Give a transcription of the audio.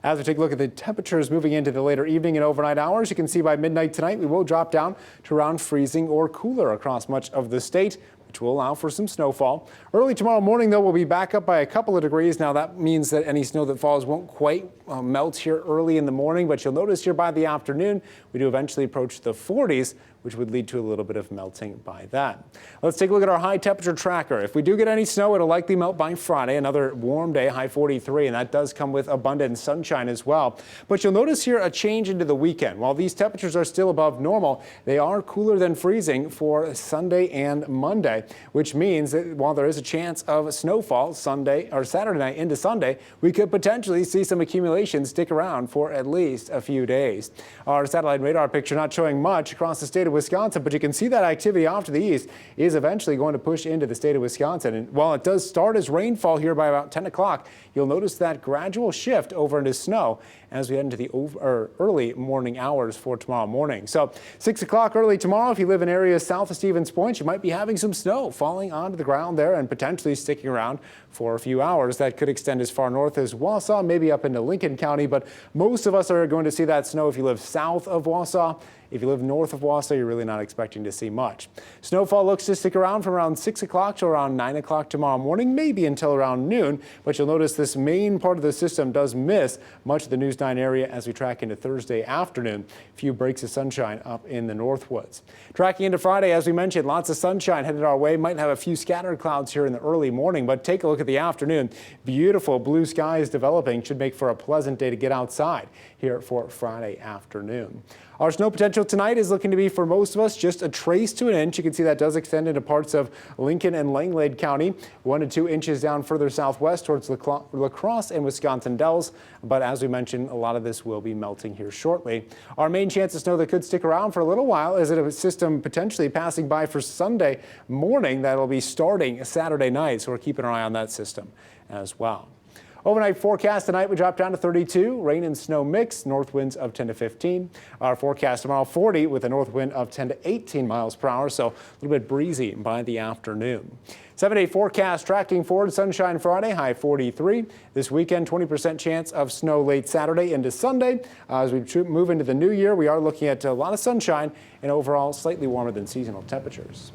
As we take a look at the temperatures moving into the later evening and overnight hours, you can see by midnight tonight we will drop down to around freezing or cooler across much of the state, which will allow for some snowfall. Early tomorrow morning, though, we'll be back up by a couple of degrees. Now, that means that any snow that falls won't quite melt here early in the morning, but you'll notice here by the afternoon, we do eventually approach the 40s, which would lead to a little bit of melting by that. Let's take a look at our high temperature tracker. If we do get any snow, it'll likely melt by Friday. Another warm day, high 43, and that does come with abundant sunshine as well. But you'll notice here a change into the weekend. While these temperatures are still above normal, they are cooler than freezing for Sunday and Monday, which means that while there is a chance of snowfall Sunday or Saturday night into Sunday, we could potentially see some accumulation stick around for at least a few days. Our satellite radar picture not showing much across the state of Wisconsin, but you can see that activity off to the east is eventually going to push into the state of Wisconsin. And while it does start as rainfall here by about 10 o'clock, you'll notice that gradual shift over into snow as we head into the early morning hours for tomorrow morning. So 6 o'clock early tomorrow, if you live in areas south of Stevens Point, you might be having some snow falling onto the ground there and potentially sticking around for a few hours. That could extend as far north as Wausau, maybe up into Lincoln County, but most of us are going to see that snow if you live south of Wausau. If you live north of Wausau, you're really not expecting to see much. Snowfall looks to stick around from around 6 o'clock to around 9 o'clock tomorrow morning, maybe until around noon, but you'll notice this main part of the system does miss much of the News 9 area as we track into Thursday afternoon. A few breaks of sunshine up in the Northwoods. Tracking into Friday, as we mentioned, lots of sunshine headed our way. Might have a few scattered clouds here in the early morning, but take a look at the afternoon. Beautiful blue skies developing. Should make for a pleasant day to get outside here for Friday afternoon. Our snow potential tonight is looking to be, for most of us, just a trace to an inch. You can see that does extend into parts of Lincoln and Langlade County, 1 to 2 inches down further southwest towards La Crosse and Wisconsin Dells. But as we mentioned, a lot of this will be melting here shortly. Our main chance of snow that could stick around for a little while is a system potentially passing by for Sunday morning that'll be starting Saturday night. So we're keeping our eye on that system as well. Overnight forecast tonight, we drop down to 32, rain and snow mix, north winds of 10 to 15. Our forecast tomorrow, 40 with a north wind of 10 to 18 miles per hour, so a little bit breezy by the afternoon. 7-day forecast tracking forward, sunshine Friday, high 43. This weekend, 20% chance of snow late Saturday into Sunday. As we move into the new year, we are looking at a lot of sunshine and overall slightly warmer than seasonal temperatures.